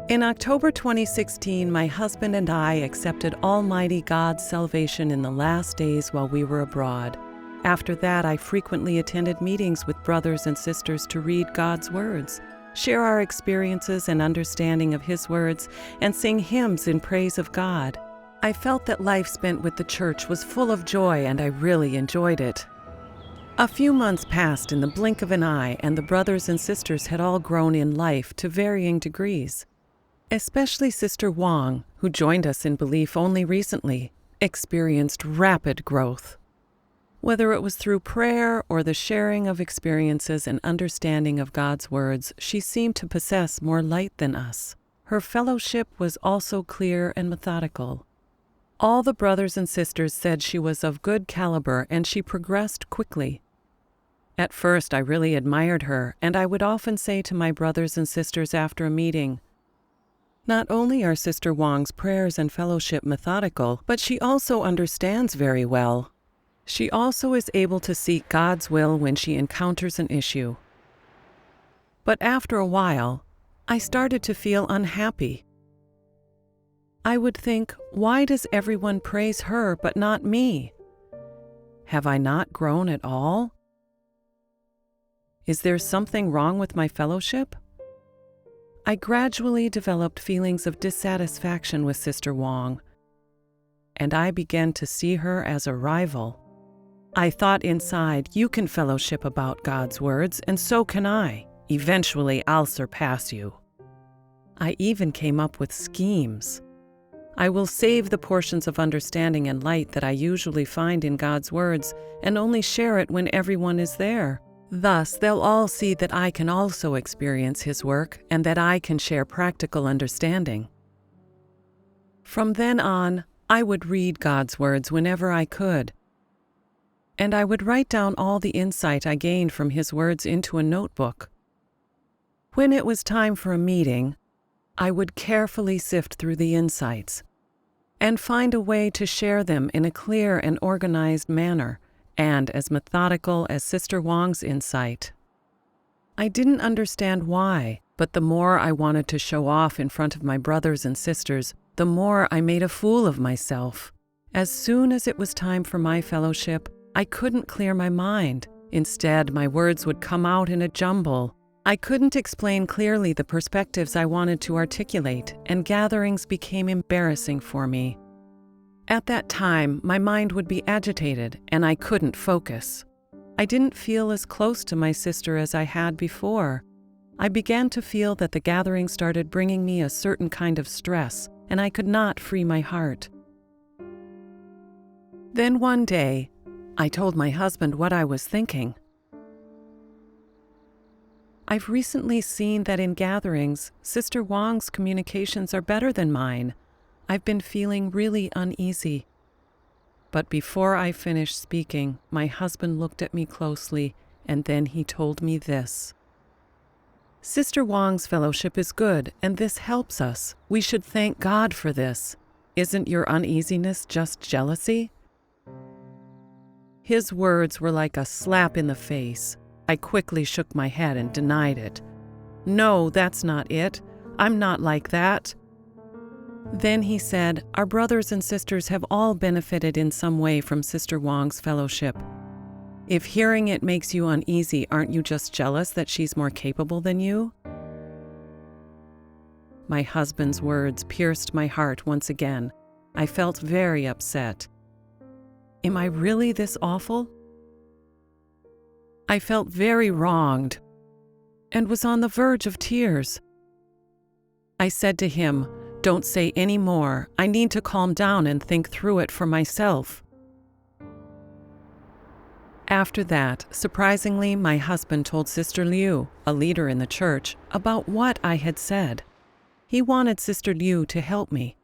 In October 2016, my husband and I accepted Almighty God's salvation in the last days while we were abroad. After that, I frequently attended meetings with brothers and sisters to read God's words, share our experiences and understanding of His words, and sing hymns in praise of God. I felt that life spent with the church was full of joy, and I really enjoyed it. A few months passed in the blink of an eye, and the brothers and sisters had all grown in life to varying degrees. Especially Sister Wang, who joined us in belief only recently, experienced rapid growth. Whether it was through prayer or the sharing of experiences and understanding of God's words, she seemed to possess more light than us. Her fellowship was also clear and methodical. All the brothers and sisters said she was of good caliber, and she progressed quickly. At first, I really admired her, and I would often say to my brothers and sisters after a meeting, "Not only are Sister Wang's prayers and fellowship methodical, but she also understands very well. She also is able to seek God's will when she encounters an issue." But after a while, I started to feel unhappy. I would think, why does everyone praise her but not me? Have I not grown at all? Is there something wrong with my fellowship? I gradually developed feelings of dissatisfaction with Sister Wang, and I began to see her as a rival. I thought inside, you can fellowship about God's words, and so can I. Eventually, I'll surpass you. I even came up with schemes. I will save the portions of understanding and light that I usually find in God's words and only share it when everyone is there. Thus, they'll all see that I can also experience His work and that I can share practical understanding. From then on, I would read God's words whenever I could, and I would write down all the insight I gained from His words into a notebook. When it was time for a meeting, I would carefully sift through the insights and find a way to share them in a clear and organized manner, and as methodical as Sister Wang's insight. I didn't understand why, but the more I wanted to show off in front of my brothers and sisters, the more I made a fool of myself. As soon as it was time for my fellowship, I couldn't clear my mind. Instead, my words would come out in a jumble. I couldn't explain clearly the perspectives I wanted to articulate, and gatherings became embarrassing for me. At that time, my mind would be agitated, and I couldn't focus. I didn't feel as close to my sister as I had before. I began to feel that the gathering started bringing me a certain kind of stress, and I could not free my heart. Then one day, I told my husband what I was thinking. I've recently seen that in gatherings, Sister Wang's communications are better than mine. I've been feeling really uneasy. But before I finished speaking, my husband looked at me closely, and then he told me this. "Sister Wang's fellowship is good, and this helps us. We should thank God for this. Isn't your uneasiness just jealousy?" His words were like a slap in the face. I quickly shook my head and denied it. "No, that's not it. I'm not like that." Then he said, "Our brothers and sisters have all benefited in some way from Sister Wang's fellowship. If hearing it makes you uneasy, aren't you just jealous that she's more capable than you?" My husband's words pierced my heart once again. I felt very upset. Am I really this awful? I felt very wronged and was on the verge of tears. I said to him, "Don't say any more. I need to calm down and think through it for myself." After that, surprisingly, my husband told Sister Liu, a leader in the church, about what I had said. He wanted Sister Liu to help me.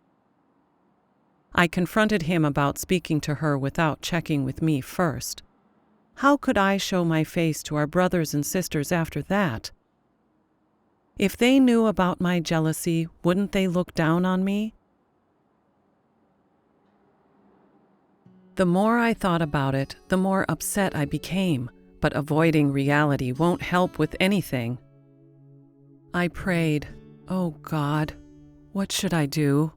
I confronted him about speaking to her without checking with me first. How could I show my face to our brothers and sisters after that? If they knew about my jealousy, wouldn't they look down on me? The more I thought about it, the more upset I became, but avoiding reality won't help with anything. I prayed, "Oh God, What should I do?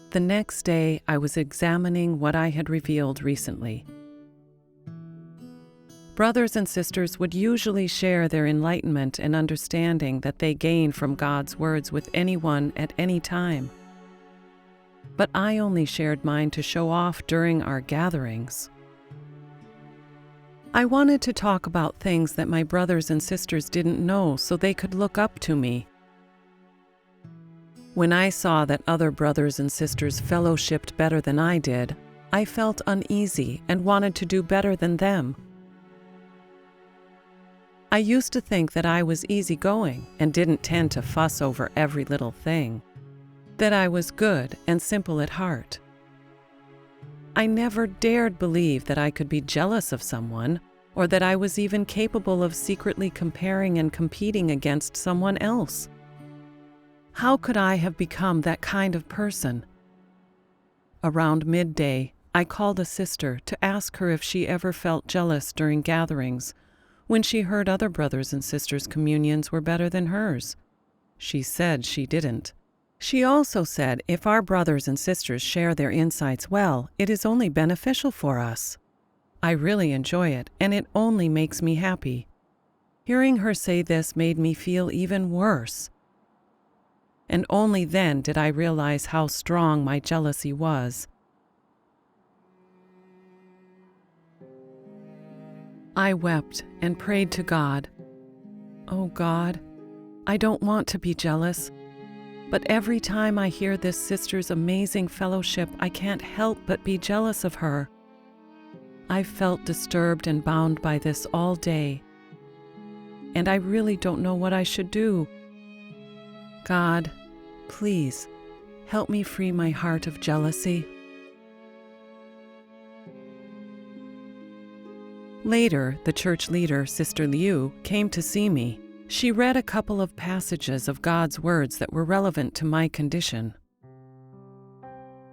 The next day, I was examining what I had revealed recently. Brothers and sisters would usually share their enlightenment and understanding that they gain from God's words with anyone at any time. But I only shared mine to show off during our gatherings. I wanted to talk about things that my brothers and sisters didn't know so they could look up to me. When I saw that other brothers and sisters fellowshipped better than I did, I felt uneasy and wanted to do better than them. I used to think that I was easygoing and didn't tend to fuss over every little thing, that I was good and simple at heart. I never dared believe that I could be jealous of someone, or that I was even capable of secretly comparing and competing against someone else. How could I have become that kind of person? Around midday, I called a sister to ask her if she ever felt jealous during gatherings, when she heard other brothers and sisters' communions were better than hers. She said she didn't. She also said if our brothers and sisters share their insights well, it is only beneficial for us. I really enjoy it, and it only makes me happy. Hearing her say this made me feel even worse. And only then did I realize how strong my jealousy was. I wept and prayed to God. Oh God, I don't want to be jealous, but every time I hear this sister's amazing fellowship, I can't help but be jealous of her. I felt disturbed and bound by this all day, and I really don't know what I should do. God, please help me free my heart of jealousy. Later, the church leader, Sister Liu, came to see me. She read a couple of passages of God's words that were relevant to my condition.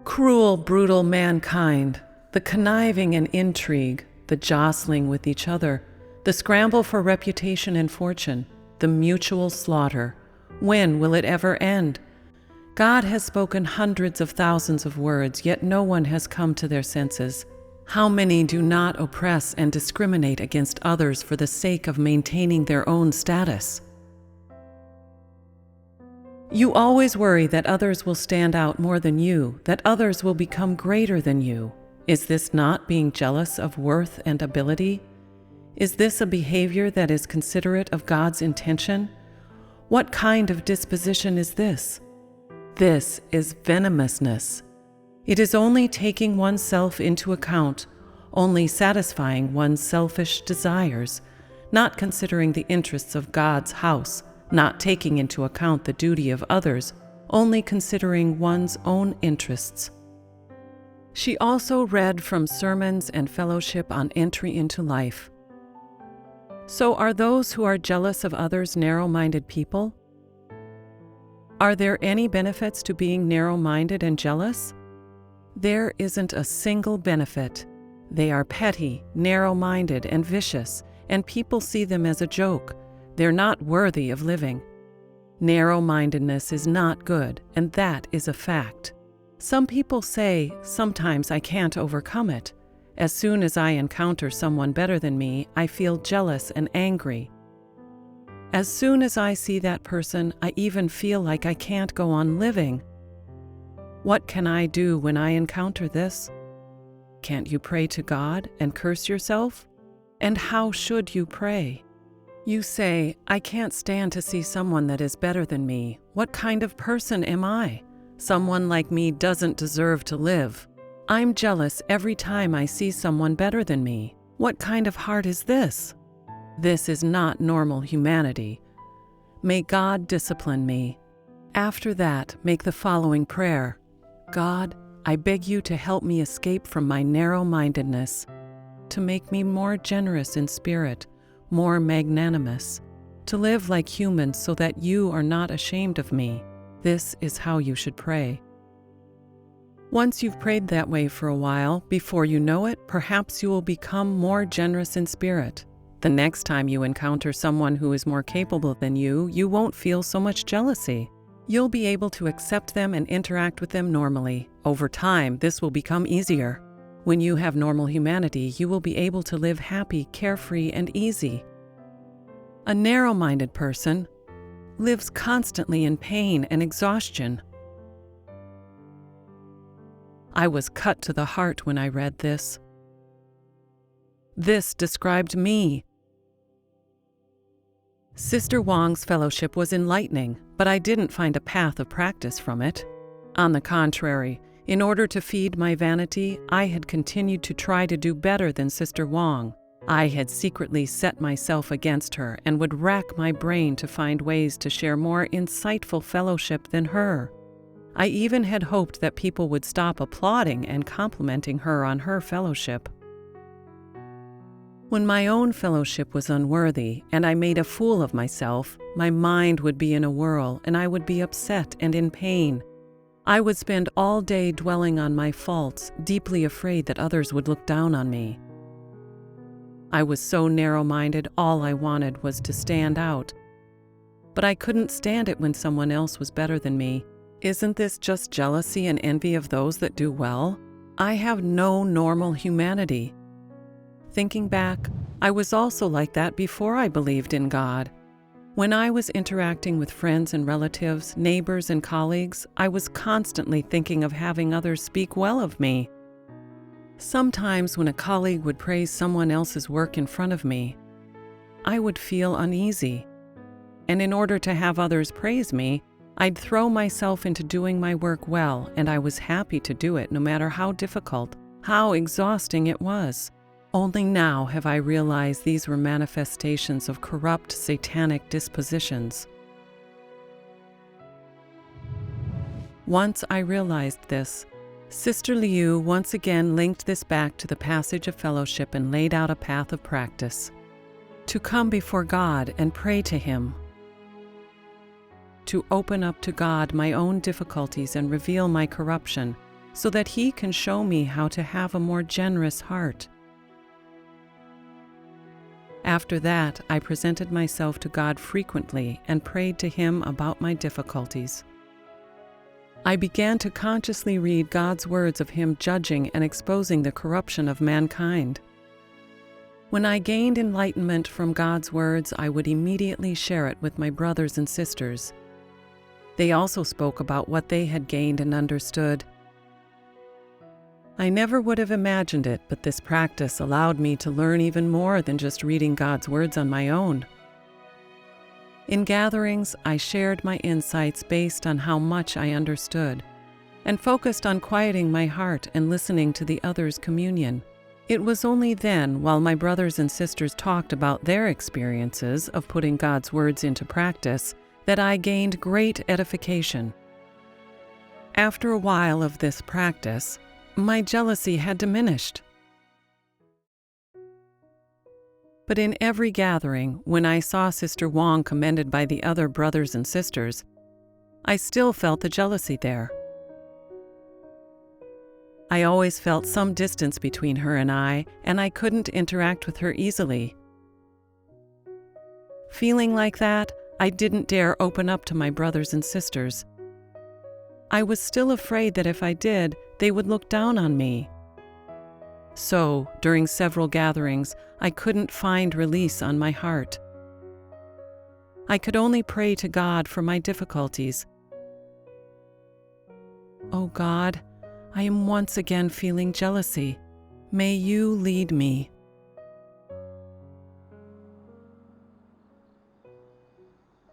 Cruel, brutal mankind, the conniving and intrigue, the jostling with each other, the scramble for reputation and fortune, the mutual slaughter. When will it ever end? God has spoken hundreds of thousands of words, yet no one has come to their senses. How many do not oppress and discriminate against others for the sake of maintaining their own status? You always worry that others will stand out more than you, that others will become greater than you. Is this not being jealous of worth and ability? Is this a behavior that is considerate of God's intention? What kind of disposition is this? This is venomousness. It is only taking oneself into account, only satisfying one's selfish desires, not considering the interests of God's house, not taking into account the duty of others, only considering one's own interests. She also read from sermons and fellowship on entry into life. So are those who are jealous of others narrow-minded people? Are there any benefits to being narrow-minded and jealous? There isn't a single benefit. They are petty, narrow-minded, and vicious, and people see them as a joke. They're not worthy of living. Narrow-mindedness is not good, and that is a fact. Some people say, sometimes I can't overcome it. As soon as I encounter someone better than me, I feel jealous and angry. As soon as I see that person, I even feel like I can't go on living. What can I do when I encounter this? Can't you pray to God and curse yourself? And how should you pray? You say, I can't stand to see someone that is better than me. What kind of person am I? Someone like me doesn't deserve to live. I'm jealous every time I see someone better than me. What kind of heart is this? This is not normal humanity. May God discipline me. After that, make the following prayer. God, I beg you to help me escape from my narrow-mindedness, to make me more generous in spirit, more magnanimous, to live like humans so that you are not ashamed of me. This is how you should pray. Once you've prayed that way for a while, before you know it, perhaps you will become more generous in spirit. The next time you encounter someone who is more capable than you won't feel so much jealousy. You'll be able to accept them and interact with them normally. Over time, this will become easier. When you have normal humanity, you will be able to live happy, carefree, and easy. A narrow-minded person lives constantly in pain and exhaustion. I was cut to the heart when I read this. This described me. Sister Wang's fellowship was enlightening, but I didn't find a path of practice from it. On the contrary, in order to feed my vanity, I had continued to try to do better than Sister Wang. I had secretly set myself against her and would rack my brain to find ways to share more insightful fellowship than her. I even had hoped that people would stop applauding and complimenting her on her fellowship. When my own fellowship was unworthy and I made a fool of myself, my mind would be in a whirl and I would be upset and in pain. I would spend all day dwelling on my faults, deeply afraid that others would look down on me. I was so narrow-minded, all I wanted was to stand out. But I couldn't stand it when someone else was better than me. Isn't this just jealousy and envy of those that do well? I have no normal humanity. Thinking back, I was also like that before I believed in God. When I was interacting with friends and relatives, neighbors and colleagues, I was constantly thinking of having others speak well of me. Sometimes when a colleague would praise someone else's work in front of me, I would feel uneasy. And in order to have others praise me, I'd throw myself into doing my work well, and I was happy to do it no matter how difficult, how exhausting it was. Only now have I realized these were manifestations of corrupt, satanic dispositions. Once I realized this, Sister Liu once again linked this back to the passage of fellowship and laid out a path of practice. To come before God and pray to Him. To open up to God my own difficulties and reveal my corruption, so that He can show me how to have a more generous heart. After that, I presented myself to God frequently and prayed to Him about my difficulties. I began to consciously read God's words of Him judging and exposing the corruption of mankind. When I gained enlightenment from God's words, I would immediately share it with my brothers and sisters. They also spoke about what they had gained and understood. I never would have imagined it, but this practice allowed me to learn even more than just reading God's words on my own. In gatherings, I shared my insights based on how much I understood, and focused on quieting my heart and listening to the others' communion. It was only then, while my brothers and sisters talked about their experiences of putting God's words into practice, that I gained great edification. After a while of this practice, my jealousy had diminished. But in every gathering, when I saw Sister Wang commended by the other brothers and sisters, I still felt the jealousy there. I always felt some distance between her and I couldn't interact with her easily. Feeling like that, I didn't dare open up to my brothers and sisters. I was still afraid that if I did, they would look down on me. So, during several gatherings, I couldn't find release on my heart. I could only pray to God for my difficulties. Oh God, I am once again feeling jealousy. May you lead me.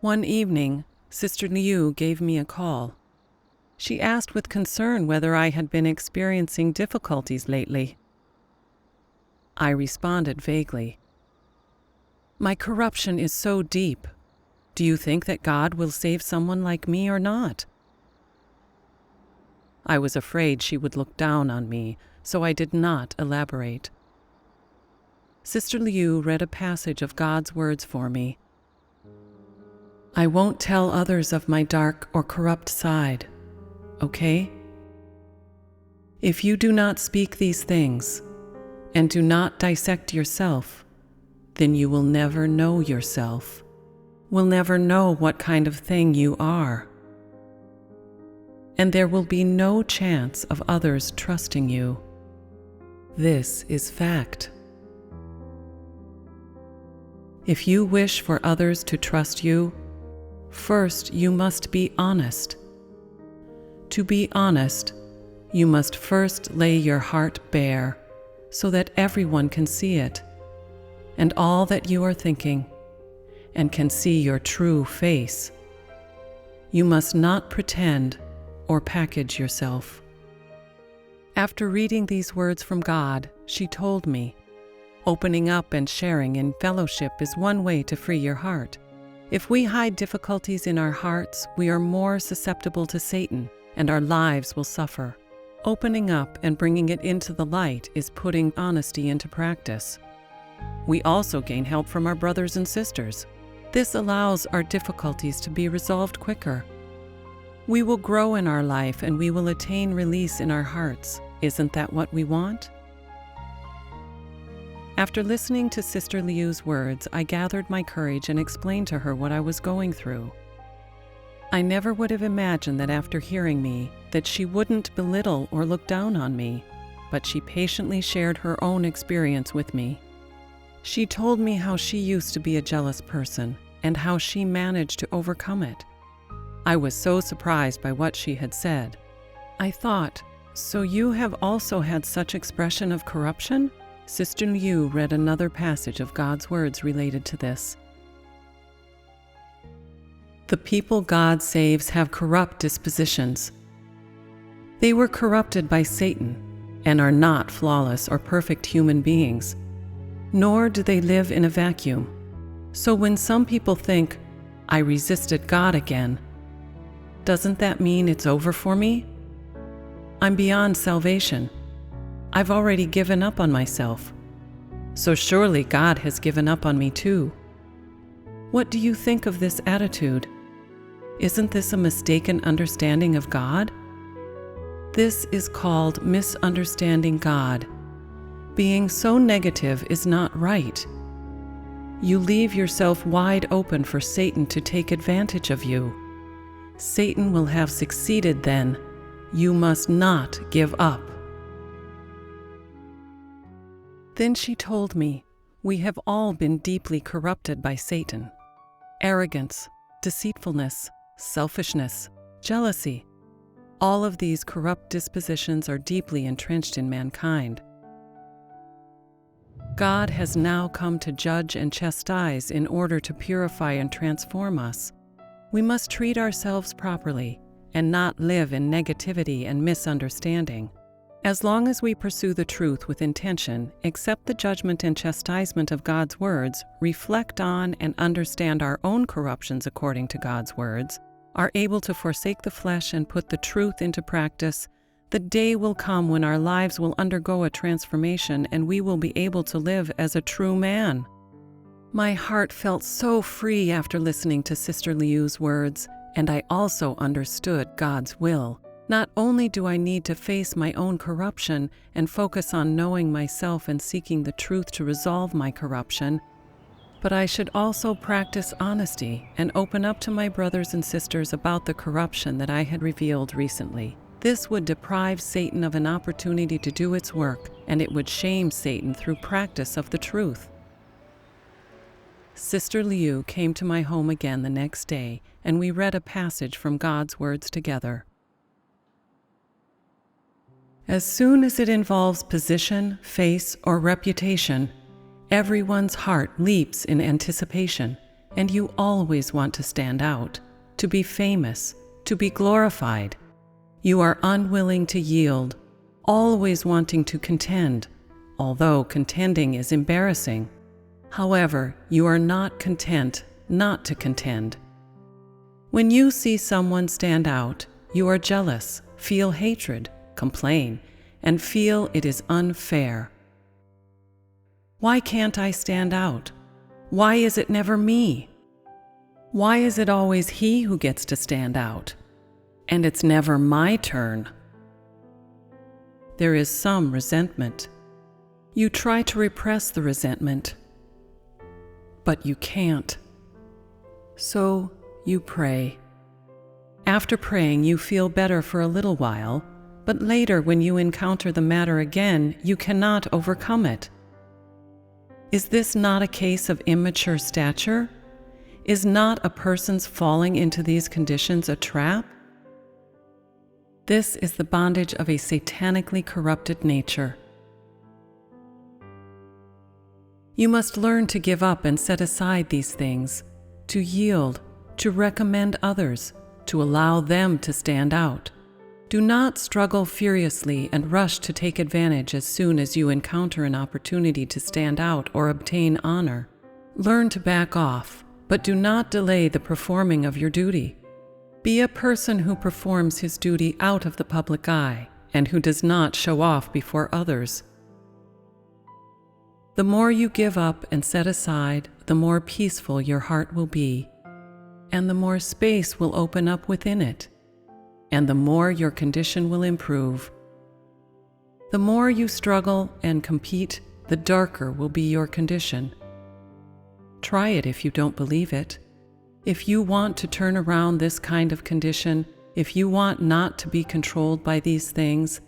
One evening, Sister Liu gave me a call. She asked with concern whether I had been experiencing difficulties lately. I responded vaguely. My corruption is so deep. Do you think that God will save someone like me or not? I was afraid she would look down on me, so I did not elaborate. Sister Liu read a passage of God's words for me. I won't tell others of my dark or corrupt side, okay? If you do not speak these things, and do not dissect yourself, then you will never know yourself, will never know what kind of thing you are. And there will be no chance of others trusting you. This is fact. If you wish for others to trust you, first you must be honest. To be honest, you must first lay your heart bare so that everyone can see it and all that you are thinking and can see your true face. You must not pretend or package yourself. After reading these words from God, she told me, opening up and sharing in fellowship is one way to free your heart. If we hide difficulties in our hearts, we are more susceptible to Satan, and our lives will suffer. Opening up and bringing it into the light is putting honesty into practice. We also gain help from our brothers and sisters. This allows our difficulties to be resolved quicker. We will grow in our life and we will attain release in our hearts. Isn't that what we want? After listening to Sister Liu's words, I gathered my courage and explained to her what I was going through. I never would have imagined that after hearing me, that she wouldn't belittle or look down on me, but she patiently shared her own experience with me. She told me how she used to be a jealous person and how she managed to overcome it. I was so surprised by what she had said. I thought, so you have also had such expression of corruption? Sister Liu read another passage of God's words related to this. The people God saves have corrupt dispositions. They were corrupted by Satan and are not flawless or perfect human beings, nor do they live in a vacuum. So when some people think, I resisted God again, doesn't that mean it's over for me? I'm beyond salvation. I've already given up on myself. So surely God has given up on me too. What do you think of this attitude? Isn't this a mistaken understanding of God? This is called misunderstanding God. Being so negative is not right. You leave yourself wide open for Satan to take advantage of you. Satan will have succeeded then. You must not give up. Then she told me, we have all been deeply corrupted by Satan. Arrogance, deceitfulness, selfishness, jealousy. All of these corrupt dispositions are deeply entrenched in mankind. God has now come to judge and chastise in order to purify and transform us. We must treat ourselves properly and not live in negativity and misunderstanding. As long as we pursue the truth with intention, accept the judgment and chastisement of God's words, reflect on and understand our own corruptions according to God's words, are able to forsake the flesh and put the truth into practice, the day will come when our lives will undergo a transformation and we will be able to live as a true man. My heart felt so free after listening to Sister Liu's words, and I also understood God's will. Not only do I need to face my own corruption and focus on knowing myself and seeking the truth to resolve my corruption, but I should also practice honesty and open up to my brothers and sisters about the corruption that I had revealed recently. This would deprive Satan of an opportunity to do its work, and it would shame Satan through practice of the truth. Sister Liu came to my home again the next day, and we read a passage from God's words together. As soon as it involves position, face, or reputation, everyone's heart leaps in anticipation, and you always want to stand out, to be famous, to be glorified. You are unwilling to yield, always wanting to contend, although contending is embarrassing. However, you are not content not to contend. When you see someone stand out, you are jealous, feel hatred, complain, and feel it is unfair. Why can't I stand out? Why is it never me? Why is it always he who gets to stand out? And it's never my turn. There is some resentment. You try to repress the resentment. but you can't. So you pray. After praying, you feel better for a little while, but later when you encounter the matter again, you cannot overcome it. Is this not a case of immature stature? Is not a person's falling into these conditions a trap? This is the bondage of a satanically corrupted nature. You must learn to give up and set aside these things, to yield, to recommend others, to allow them to stand out. Do not struggle furiously and rush to take advantage as soon as you encounter an opportunity to stand out or obtain honor. Learn to back off, but do not delay the performing of your duty. Be a person who performs his duty out of the public eye and who does not show off before others. The more you give up and set aside, the more peaceful your heart will be, and the more space will open up within it, and the more your condition will improve. The more you struggle and compete, the darker will be your condition. Try it if you don't believe it. If you want to turn around this kind of condition, if you want not to be controlled by these things,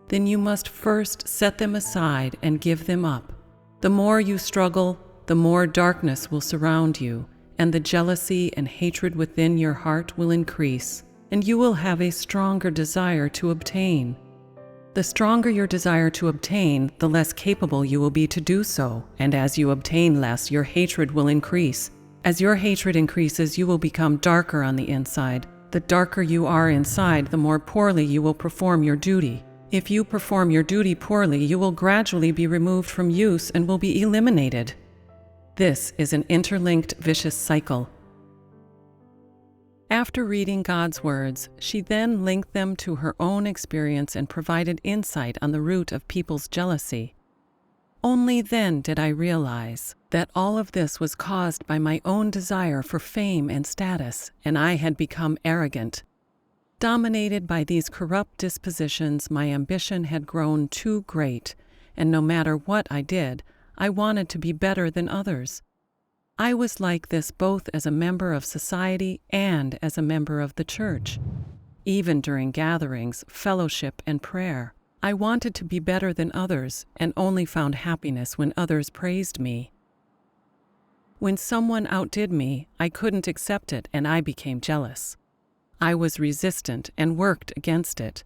then you must first set them aside and give them up. The more you struggle, the more darkness will surround you, and the jealousy and hatred within your heart will increase, and you will have a stronger desire to obtain. The stronger your desire to obtain, the less capable you will be to do so, and as you obtain less, your hatred will increase. As your hatred increases, you will become darker on the inside. The darker you are inside, the more poorly you will perform your duty. If you perform your duty poorly, you will gradually be removed from use and will be eliminated. This is an interlinked vicious cycle. After reading God's words, she then linked them to her own experience and provided insight on the root of people's jealousy. Only then did I realize that all of this was caused by my own desire for fame and status, and I had become arrogant. Dominated by these corrupt dispositions, my ambition had grown too great, and no matter what I did, I wanted to be better than others. I was like this both as a member of society and as a member of the church. Even during gatherings, fellowship, and prayer, I wanted to be better than others and only found happiness when others praised me. When someone outdid me, I couldn't accept it and I became jealous. I was resistant and worked against it.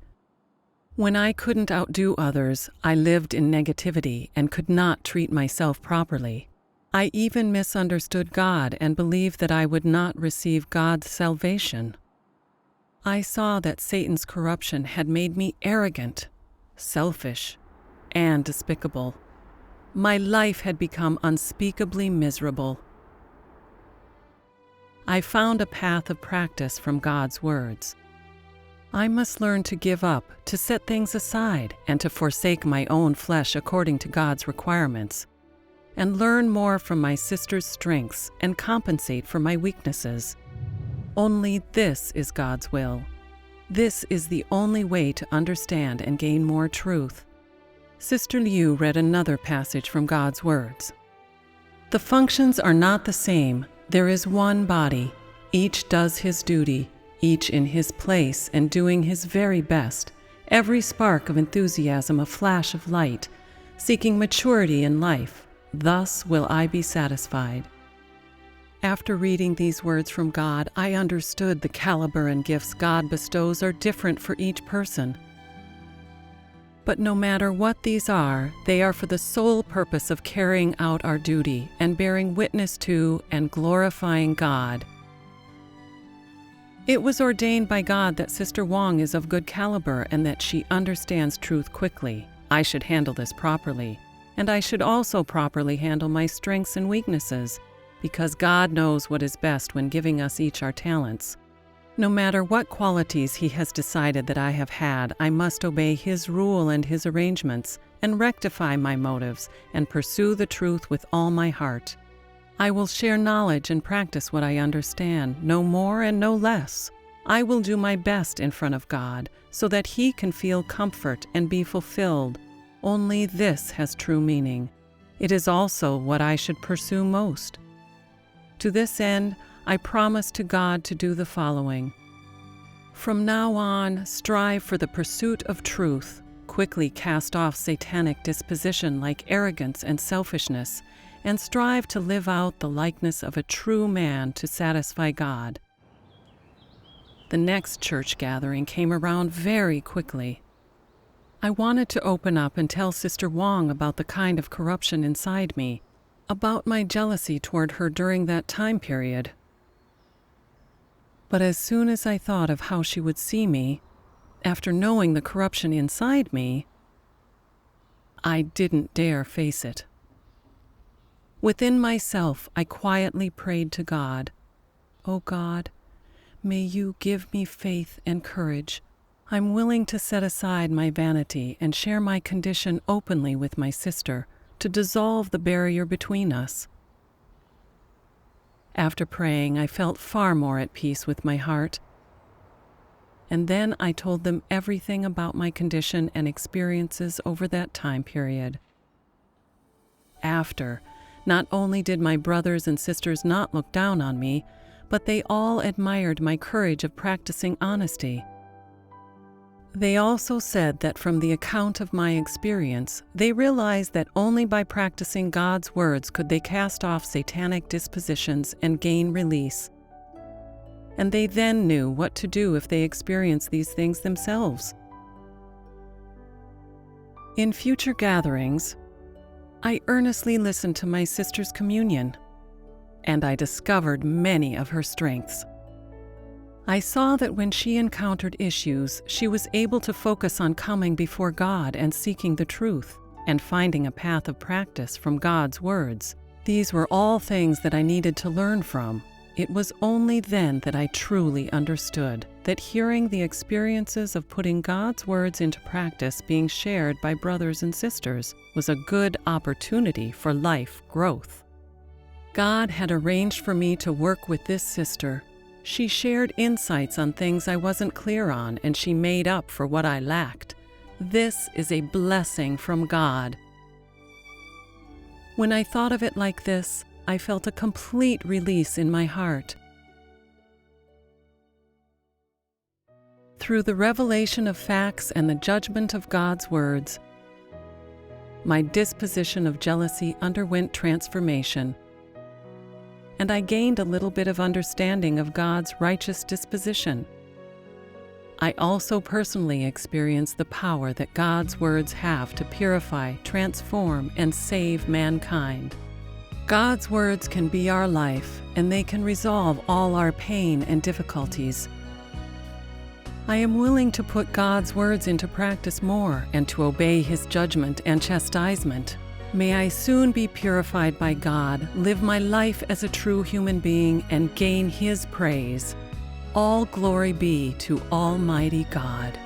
When I couldn't outdo others, I lived in negativity and could not treat myself properly. I even misunderstood God and believed that I would not receive God's salvation. I saw that Satan's corruption had made me arrogant, selfish, and despicable. My life had become unspeakably miserable. I found a path of practice from God's words. I must learn to give up, to set things aside, and to forsake my own flesh according to God's requirements, and learn more from my sister's strengths and compensate for my weaknesses. Only this is God's will. This is the only way to understand and gain more truth. Sister Liu read another passage from God's words. The functions are not the same. There is one body. Each does his duty, each in his place and doing his very best. Every spark of enthusiasm a flash of light, seeking maturity in life. Thus will I be satisfied. After reading these words from God, I understood the caliber and gifts God bestows are different for each person. But no matter what these are, they are for the sole purpose of carrying out our duty and bearing witness to and glorifying God. It was ordained by God that Sister Wang is of good caliber and that she understands truth quickly. I should handle this properly, and I should also properly handle my strengths and weaknesses, because God knows what is best when giving us each our talents. No matter what qualities He has decided that I have had, I must obey His rule and His arrangements, and rectify my motives, and pursue the truth with all my heart. I will share knowledge and practice what I understand, no more and no less. I will do my best in front of God, so that He can feel comfort and be fulfilled. Only this has true meaning. It is also what I should pursue most. To this end, I promise to God to do the following. From now on, strive for the pursuit of truth, quickly cast off satanic disposition like arrogance and selfishness, and strive to live out the likeness of a true man to satisfy God. The next church gathering came around very quickly. I wanted to open up and tell Sister Wong about the kind of corruption inside me, about my jealousy toward her during that time period. But as soon as I thought of how she would see me, after knowing the corruption inside me, I didn't dare face it. Within myself, I quietly prayed to God, "Oh God, may you give me faith and courage. I'm willing to set aside my vanity and share my condition openly with my sister to dissolve the barrier between us." After praying, I felt far more at peace with my heart. And then I told them everything about my condition and experiences over that time period. After, not only did my brothers and sisters not look down on me, but they all admired my courage of practicing honesty. They also said that from the account of my experience, they realized that only by practicing God's words could they cast off satanic dispositions and gain release. And they then knew what to do if they experienced these things themselves. In future gatherings, I earnestly listened to my sister's communion, and I discovered many of her strengths. I saw that when she encountered issues, she was able to focus on coming before God and seeking the truth, and finding a path of practice from God's words. These were all things that I needed to learn from. It was only then that I truly understood that hearing the experiences of putting God's words into practice being shared by brothers and sisters was a good opportunity for life growth. God had arranged for me to work with this sister. She shared insights on things I wasn't clear on, and she made up for what I lacked. This is a blessing from God. When I thought of it like this, I felt a complete release in my heart. Through the revelation of facts and the judgment of God's words, my disposition of jealousy underwent transformation, and I gained a little bit of understanding of God's righteous disposition. I also personally experienced the power that God's words have to purify, transform, and save mankind. God's words can be our life, and they can resolve all our pain and difficulties. I am willing to put God's words into practice more and to obey His judgment and chastisement. May I soon be purified by God, live my life as a true human being, and gain His praise. All glory be to Almighty God.